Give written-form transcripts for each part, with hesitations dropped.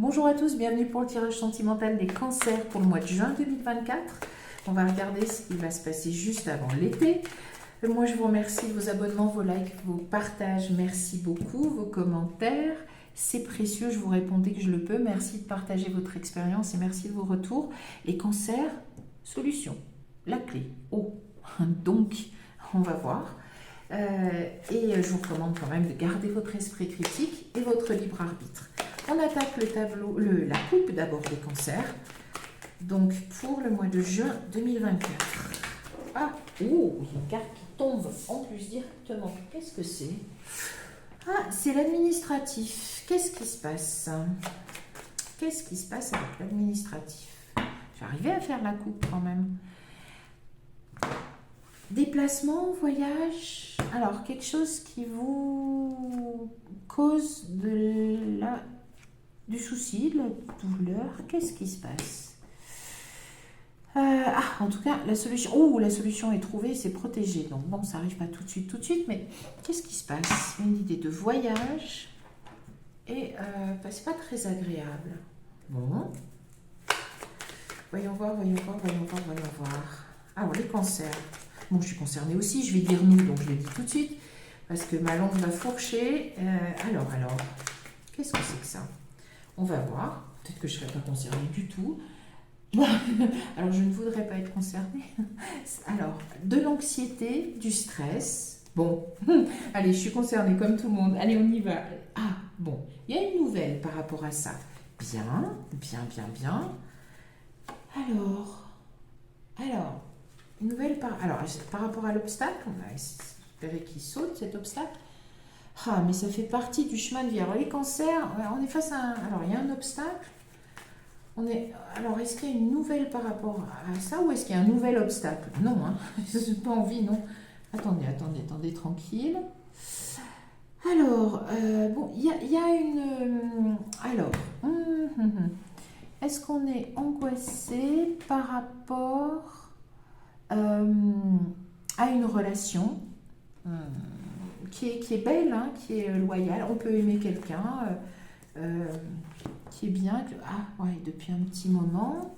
Bonjour à tous, bienvenue pour le tirage sentimental des cancers pour le mois de juin 2024. On va regarder ce qui va se passer juste avant l'été. Moi, je vous remercie de vos abonnements, vos likes, vos partages. Merci beaucoup, vos commentaires. C'est précieux, je vous réponds dès que je le peux. Merci de partager votre expérience et merci de vos retours. Les cancers, solution, la clé. Oh, donc, on va voir. Et je vous recommande quand même de garder votre esprit critique et votre libre arbitre. On attaque le tableau, la coupe d'abord des cancers. Donc pour le mois de juin 2024. Ah, oh, il y a une carte qui tombe en plus directement. Qu'est-ce que c'est? Ah, c'est l'administratif. Qu'est-ce qui se passe? Qu'est-ce qui se passe avec l'administratif? J'arrivais à faire la coupe quand même. Déplacement, voyage. Alors, quelque chose qui vous cause du souci, de la douleur. Qu'est-ce qui se passe? En tout cas, la solution. Oh, la solution est trouvée, c'est protégé. Donc bon, ça n'arrive pas tout de suite, mais qu'est-ce qui se passe? Une idée de voyage et c'est pas très agréable. Bon. Voyons voir. Alors, les cancers. Bon, je suis concernée aussi, je vais dire nous, donc je le dis tout de suite, parce que ma langue va fourcher. Alors, qu'est-ce que c'est que ça? On va voir. Peut-être que je ne serai pas concernée du tout. Alors, je ne voudrais pas être concernée. Alors, de l'anxiété, du stress. Bon, allez, je suis concernée comme tout le monde. Allez, on y va. Ah, bon, il y a une nouvelle par rapport à ça. Bien. Alors, une nouvelle par rapport à l'obstacle, on va espérer qu'il saute cet obstacle. Ah, mais ça fait partie du chemin de vie. Alors, les cancers, on est face à alors, il y a un obstacle. Alors, est-ce qu'il y a une nouvelle par rapport à ça ou est-ce qu'il y a un nouvel obstacle? Non, hein, je n'ai pas envie, non. Attendez, tranquille. Alors, bon, il y a une... alors, est-ce qu'on est angoissé par rapport à une relation qui est belle, hein, qui est loyale? On peut aimer quelqu'un qui est bien, depuis un petit moment.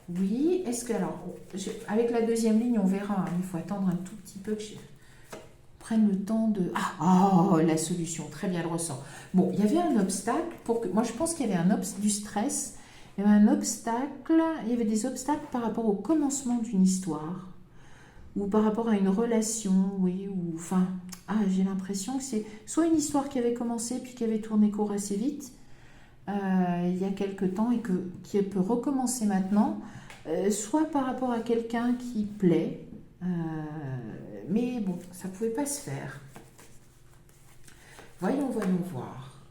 Oui, est-ce que, alors, avec la deuxième ligne, on verra, hein, il faut attendre un tout petit peu que je prenne le temps de... la solution, très bien, elle ressent. Bon, il y avait un obstacle, moi je pense qu'il y avait du stress, il y avait un obstacle, il y avait des obstacles par rapport au commencement d'une histoire, ou par rapport à une relation, oui, ou enfin, j'ai l'impression que c'est soit une histoire qui avait commencé puis qui avait tourné court assez vite, il y a quelque temps et qui peut recommencer maintenant, soit par rapport à quelqu'un qui plaît, mais bon, ça ne pouvait pas se faire. Voyons voir.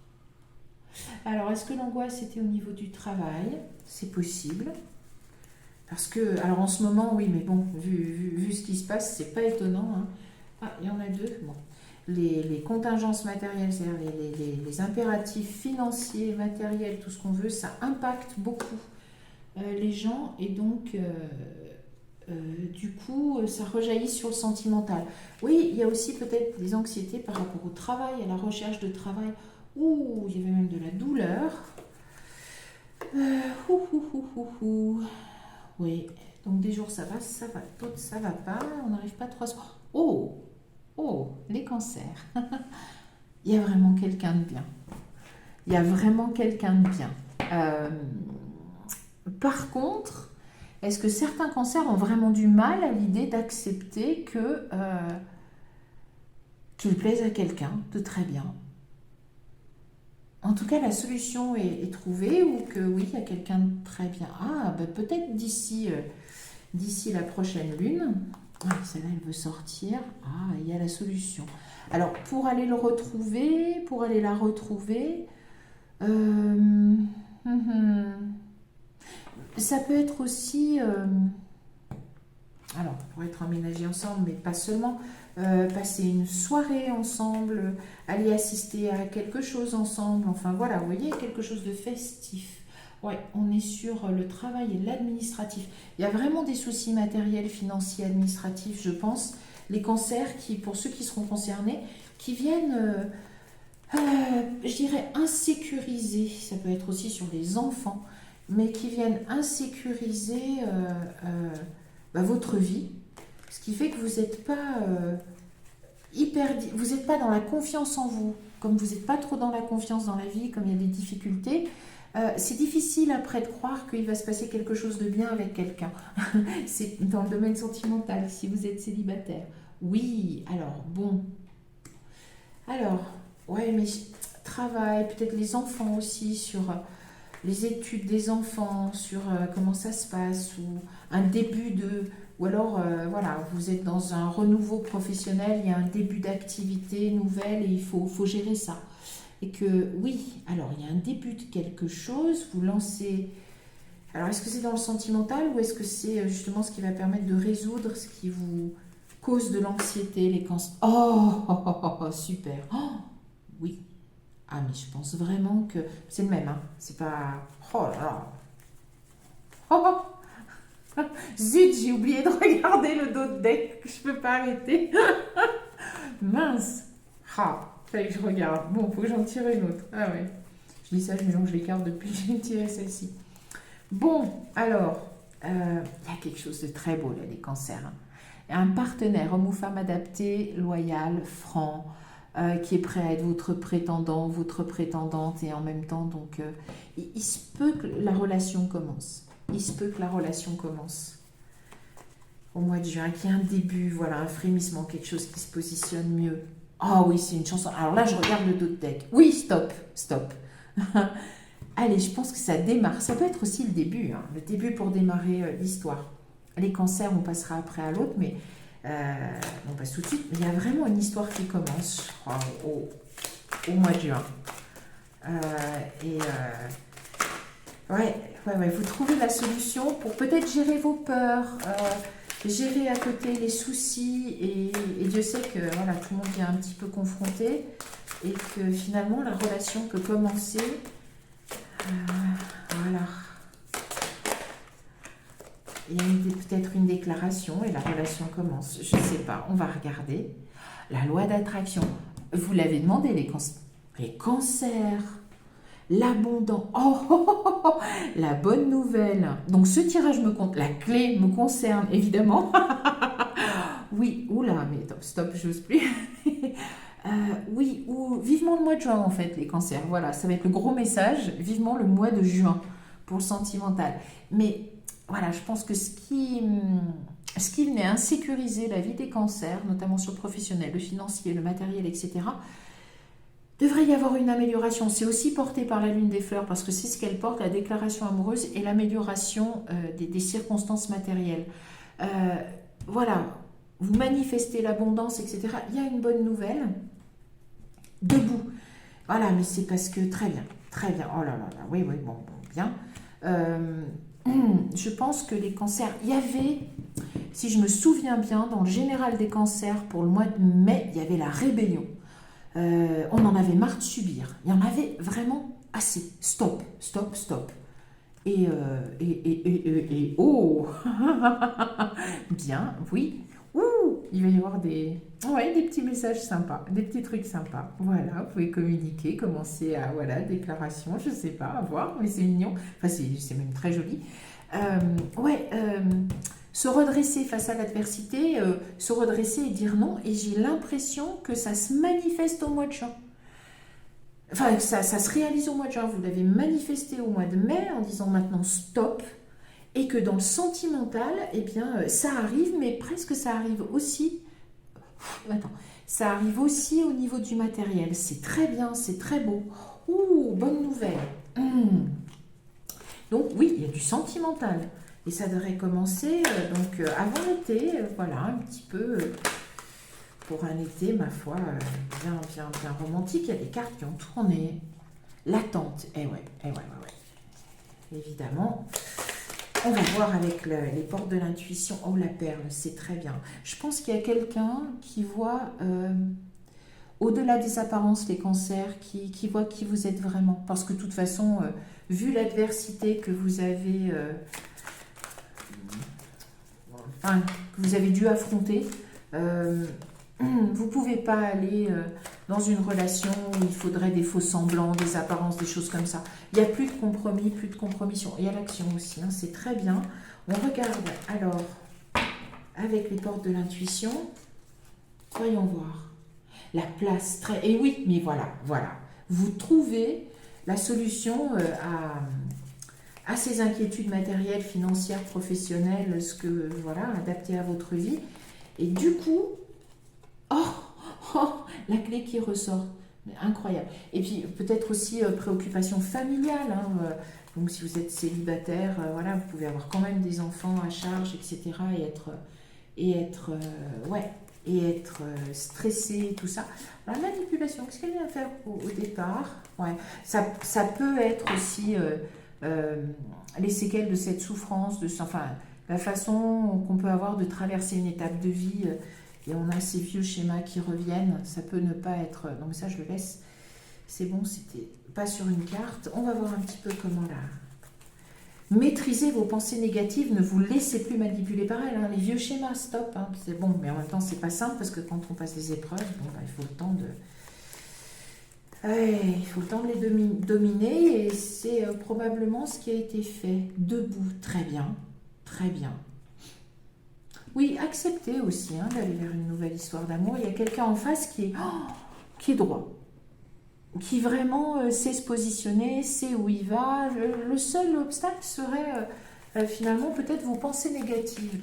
Alors, est-ce que l'angoisse était au niveau du travail? C'est possible. Parce que, alors en ce moment, oui, mais bon, vu ce qui se passe, c'est pas étonnant. Hein. Ah, il y en a deux. Bon. Les contingences matérielles, c'est-à-dire les impératifs financiers, matériels, tout ce qu'on veut, ça impacte beaucoup les gens et donc, du coup, ça rejaillit sur le sentimental. Oui, il y a aussi peut-être des anxiétés par rapport au travail, à la recherche de travail. Ouh, il y avait même de la douleur. Oui, donc des jours ça va, d'autres ça va pas, on n'arrive pas trop à se... Oh, les cancers. Il y a vraiment quelqu'un de bien. Par contre, est-ce que certains cancers ont vraiment du mal à l'idée d'accepter qu'ils plaisent à quelqu'un de très bien? En tout cas, la solution est trouvée ou que oui, il y a quelqu'un de très bien. Peut-être d'ici la prochaine lune. Celle-là, elle veut sortir. Il y a la solution. Alors, pour aller la retrouver, ça peut être aussi... alors, pour être emménagés ensemble, mais pas seulement... passer une soirée ensemble, aller assister à quelque chose ensemble, enfin voilà, vous voyez, quelque chose de festif. Ouais, on est sur le travail et l'administratif. Il y a vraiment des soucis matériels, financiers, administratifs, je pense. Les cancers, pour ceux qui seront concernés, qui viennent je dirais insécurisés, ça peut être aussi sur les enfants, mais qui viennent insécuriser votre vie, ce qui fait que vous n'êtes pas vous n'êtes pas dans la confiance en vous, comme vous n'êtes pas trop dans la confiance dans la vie, comme il y a des difficultés. C'est difficile après de croire qu'il va se passer quelque chose de bien avec quelqu'un. C'est dans le domaine sentimental, si vous êtes célibataire. Oui, alors bon. Alors, ouais, mais travail, peut-être les enfants aussi, sur les études des enfants, sur comment ça se passe, ou un début de... Ou alors, voilà, vous êtes dans un renouveau professionnel, il y a un début d'activité nouvelle et il faut gérer ça. Et que, oui, alors il y a un début de quelque chose, vous lancez... Alors, est-ce que c'est dans le sentimental ou est-ce que c'est justement ce qui va permettre de résoudre ce qui vous cause de l'anxiété, les cancers? Super. Oh, oui. Ah, mais je pense vraiment que c'est le même, hein. C'est pas... Oh là là. Zut, j'ai oublié de regarder le dos de deck. Je peux pas arrêter. Mince. Fallait que je regarde. Bon, faut que j'en tire une autre. Ah ouais. Je dis ça, je mélange les cartes depuis que j'ai tiré celle-ci. Bon, alors, il y a quelque chose de très beau là, les cancers. Hein. Un partenaire, homme ou femme adapté, loyal, franc, qui est prêt à être votre prétendant, votre prétendante, et en même temps, donc, il se peut que la relation commence. Il se peut que la relation commence. Au mois de juin, qu'il y ait un début, voilà, un frémissement, quelque chose qui se positionne mieux. Ah oui, c'est une chanson. Alors là, je regarde le dos de deck. Oui, stop. Allez, je pense que ça démarre. Ça peut être aussi le début, hein, le début pour démarrer l'histoire. Les cancers, on passera après à l'autre, mais on passe tout de suite. Mais il y a vraiment une histoire qui commence, je crois, au mois de juin. Ouais, vous trouvez la solution pour peut-être gérer vos peurs, gérer à côté les soucis, et Dieu sait que voilà, tout le monde vient un petit peu confronté, et que finalement la relation peut commencer. Voilà. Il y a peut-être une déclaration et la relation commence. Je ne sais pas, on va regarder. La loi d'attraction. Vous l'avez demandé, les cancers. L'abondant. La bonne nouvelle. Donc ce tirage me compte. La clé me concerne, évidemment. Oui, oula, mais stop, j'ose plus. Oui, ou vivement le mois de juin, en fait, les cancers. Voilà, ça va être le gros message. Vivement le mois de juin pour le sentimental. Mais voilà, je pense que ce qui venait insécuriser la vie des cancers, notamment sur le professionnel, le financier, le matériel, etc., devrait y avoir une amélioration. C'est aussi porté par la lune des fleurs parce que c'est ce qu'elle porte, la déclaration amoureuse et l'amélioration des circonstances matérielles. Voilà, vous manifestez l'abondance, etc. Il y a une bonne nouvelle. Debout. Voilà, mais c'est parce que très bien. Oh là là là, oui, bon, bien. Je pense que les cancers, il y avait, si je me souviens bien, dans le général des cancers pour le mois de mai, il y avait la rébellion. On en avait marre de subir. Il y en avait vraiment assez. Stop. Et oh bien, oui. Il va y avoir des petits messages sympas, des petits trucs sympas. Voilà, vous pouvez communiquer, commencer à, déclaration, je sais pas, à voir, mais c'est mignon. Enfin, c'est même très joli. Se redresser face à l'adversité, se redresser et dire non. Et j'ai l'impression que ça se manifeste au mois de juin. Enfin, ça se réalise au mois de juin. Vous l'avez manifesté au mois de mai en disant maintenant stop. Et que dans le sentimental, eh bien, ça arrive, mais presque ça arrive aussi. Ça arrive aussi au niveau du matériel. C'est très bien, c'est très beau. Bonne nouvelle. Donc oui, il y a du sentimental. Et ça devrait commencer avant l'été, voilà, un petit peu pour un été, ma foi, bien romantique. Il y a des cartes qui ont tourné. L'attente, ouais. Évidemment, on va voir avec les portes de l'intuition. Oh, la perle, c'est très bien. Je pense qu'il y a quelqu'un qui voit, au-delà des apparences, les cancers, qui voit qui vous êtes vraiment. Parce que de toute façon, vu l'adversité que vous avez... que vous avez dû affronter, vous ne pouvez pas aller dans une relation où il faudrait des faux semblants, des apparences, des choses comme ça. Il n'y a plus de compromis, plus de compromission. Il y a l'action aussi, hein, c'est très bien. On regarde alors avec les portes de l'intuition. Voyons voir. La place, très... Et oui, mais voilà, voilà. Vous trouvez la solution à ces inquiétudes matérielles, financières, professionnelles, ce que, voilà, adaptées à votre vie. Et du coup, la clé qui ressort. Incroyable. Et puis, peut-être aussi préoccupation familiale. Hein, donc, si vous êtes célibataire, voilà, vous pouvez avoir quand même des enfants à charge, etc. Et être stressé, tout ça. La manipulation, qu'est-ce qu'elle vient faire au départ? Ouais, ça peut être aussi les séquelles de cette souffrance, enfin, la façon qu'on peut avoir de traverser une étape de vie, et on a ces vieux schémas qui reviennent, ça peut ne pas être... Non mais ça je le laisse, c'est bon, c'était pas sur une carte. On va voir un petit peu comment là... Maîtrisez vos pensées négatives, ne vous laissez plus manipuler par elles. Hein. Les vieux schémas, stop. Hein. C'est bon, mais en même temps, c'est pas simple parce que quand on passe les épreuves, bon, bah, il faut le temps de... Ouais, il faut le temps de les dominer et c'est probablement ce qui a été fait. Debout, très bien, très bien. Oui, acceptez aussi hein, d'aller vers une nouvelle histoire d'amour. Il y a quelqu'un en face qui est droit, qui vraiment sait se positionner, sait où il va. Le seul obstacle serait finalement peut-être vos pensées négatives,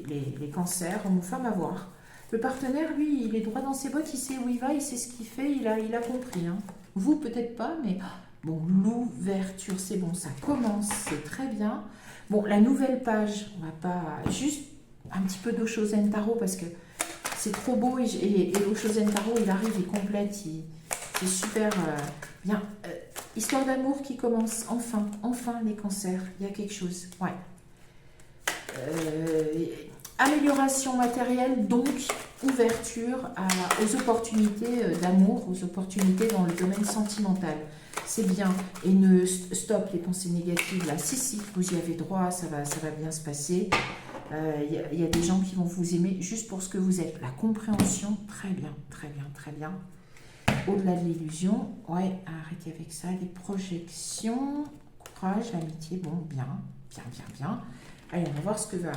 les cancers, hommes ou femmes à voir. Le partenaire, lui, il est droit dans ses bottes, il sait où il va, il sait ce qu'il fait, il a compris. Hein. Vous, peut-être pas, mais bon, l'ouverture, c'est bon, ça commence, c'est très bien. Bon, la nouvelle page, on va pas... Juste un petit peu d'Oshozen Tarot, parce que c'est trop beau, et l'Oshozen Tarot, il arrive, il complète, c'est super bien. Histoire d'amour qui commence, enfin les cancers, il y a quelque chose, ouais. Amélioration matérielle, donc ouverture aux opportunités d'amour, aux opportunités dans le domaine sentimental. C'est bien. Et ne stop les pensées négatives là. Si, vous y avez droit, ça va bien se passer. Il y a des gens qui vont vous aimer juste pour ce que vous êtes. La compréhension, très bien. Au-delà de l'illusion, ouais, arrêtez avec ça. Les projections, courage, l'amitié, bon, bien. Allez, on va voir ce que va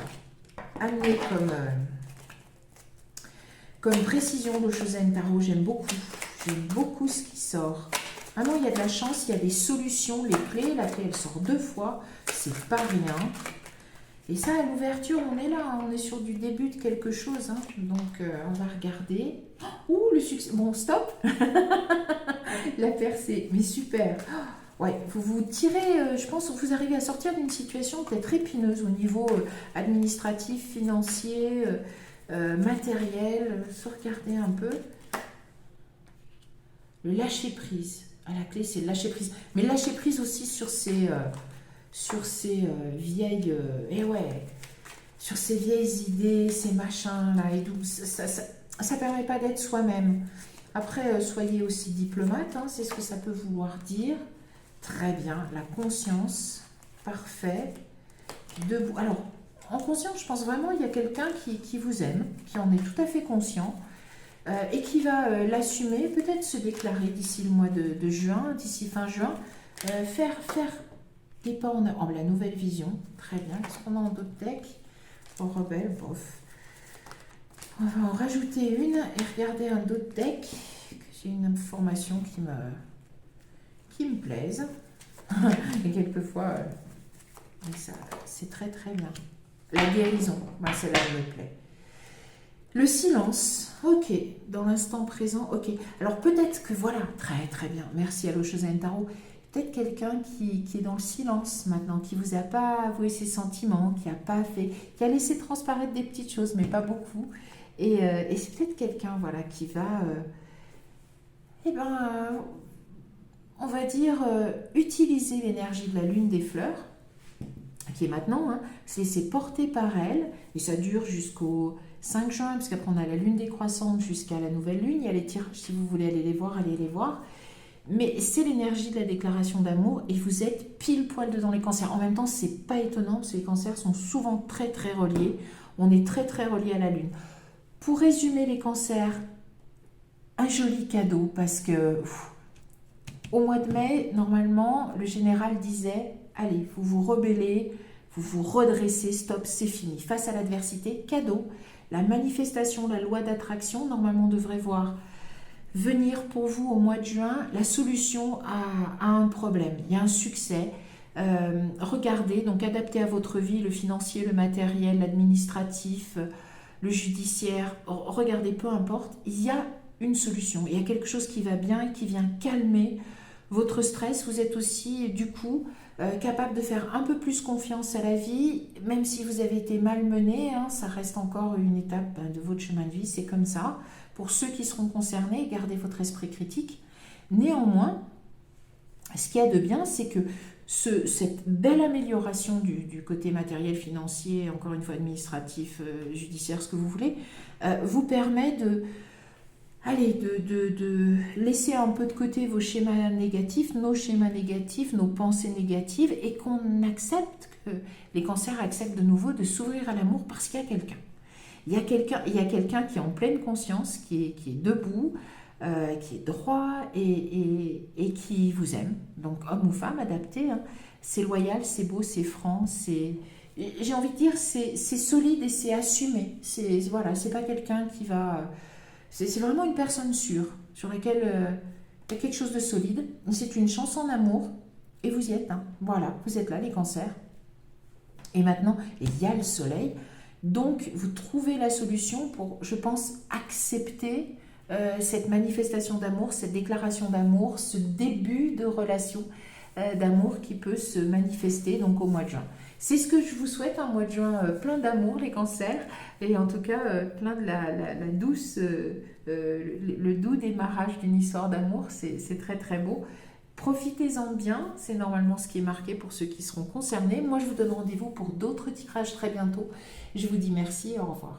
amener comme précision d'Oshozen Tarot. J'aime beaucoup ce qui sort. Ah non, il y a de la chance, il y a des solutions, les clés. La clé, elle sort 2 fois, c'est pas rien. Et ça, à l'ouverture, on est là, hein, on est sur du début de quelque chose. Hein. Donc, on va regarder. Ouh, le succès. Bon, stop. La percée, mais super. Ouais, vous tirez, je pense que vous arrivez à sortir d'une situation peut-être épineuse au niveau administratif, financier, matériel. Regardez un peu. Le lâcher-prise. À la clé, c'est le lâcher-prise. Mais lâcher-prise aussi sur ces vieilles... sur ces vieilles idées, ces machins-là. Et tout. Ça permet pas d'être soi-même. Après, soyez aussi diplomate, hein, c'est ce que ça peut vouloir dire. Très bien, la conscience, parfait. Debout. Alors, en conscience, je pense vraiment il y a quelqu'un qui vous aime, qui en est tout à fait conscient et qui va l'assumer, peut-être se déclarer d'ici le mois de juin, d'ici fin juin, faire des pas en avant. La nouvelle vision, très bien. Qu'est-ce qu'on a en d'autres decks? Oh, rebelle, bof. On va en rajouter une et regarder un autre deck. J'ai une information qui me plaise. Et quelquefois, c'est très bien. La guérison, celle-là me plaît. Le silence, ok. Dans l'instant présent, ok. Alors peut-être que voilà, très bien. Merci à l'Oshozen Tarot. Peut-être quelqu'un qui est dans le silence maintenant, qui vous a pas avoué ses sentiments, qui a laissé transparaître des petites choses, mais pas beaucoup. Et c'est peut-être quelqu'un voilà, qui va, on va dire, utiliser l'énergie de la lune des fleurs, qui est maintenant, hein, se laisser porter par elle, et ça dure jusqu'au 5 juin, parce qu'après on a la lune décroissante jusqu'à la nouvelle lune. Il y a les tirages, si vous voulez aller les voir, allez les voir. Mais c'est l'énergie de la déclaration d'amour et vous êtes pile poil dedans les cancers. En même temps, c'est pas étonnant parce que les cancers sont souvent très reliés. On est très reliés à la lune. Pour résumer les cancers, un joli cadeau parce que au mois de mai, normalement, le général disait, allez, vous vous rebellez, vous vous redressez, stop, c'est fini. Face à l'adversité, cadeau. La manifestation, la loi d'attraction, normalement, devrait voir venir pour vous au mois de juin la solution à un problème. Il y a un succès. Regardez, donc adaptez à votre vie le financier, le matériel, l'administratif, le judiciaire. Regardez, peu importe, il y a une solution. Il y a quelque chose qui va bien et qui vient calmer votre stress. Vous êtes aussi, du coup, capable de faire un peu plus confiance à la vie, même si vous avez été malmené, hein, ça reste encore une étape de votre chemin de vie, c'est comme ça. Pour ceux qui seront concernés, gardez votre esprit critique. Néanmoins, ce qu'il y a de bien, c'est que cette belle amélioration du côté matériel, financier, encore une fois administratif, judiciaire, ce que vous voulez, vous permet de laisser un peu de côté vos schémas négatifs, nos pensées négatives, et qu'on accepte, que les cancers acceptent de nouveau de s'ouvrir à l'amour parce qu'il y a quelqu'un. Il y a quelqu'un qui est en pleine conscience, qui est debout, qui est droit et qui vous aime. Donc homme ou femme, adapté, hein. C'est loyal, c'est beau, c'est franc, j'ai envie de dire, c'est solide et c'est assumé. Voilà, c'est pas quelqu'un qui va... C'est vraiment une personne sûre, sur laquelle il y a quelque chose de solide. C'est une chanson d'amour, et vous y êtes. Hein. Voilà, vous êtes là, les cancers. Et maintenant, il y a le soleil. Donc, vous trouvez la solution pour, je pense, accepter cette manifestation d'amour, cette déclaration d'amour, ce début de relation d'amour qui peut se manifester donc au mois de juin. C'est ce que je vous souhaite, un mois de juin plein d'amour, les cancers, et en tout cas plein de la douce, le doux démarrage d'une histoire d'amour, c'est très très beau. Profitez-en bien, c'est normalement ce qui est marqué pour ceux qui seront concernés. Moi, je vous donne rendez-vous pour d'autres tirages très bientôt. Je vous dis merci et au revoir.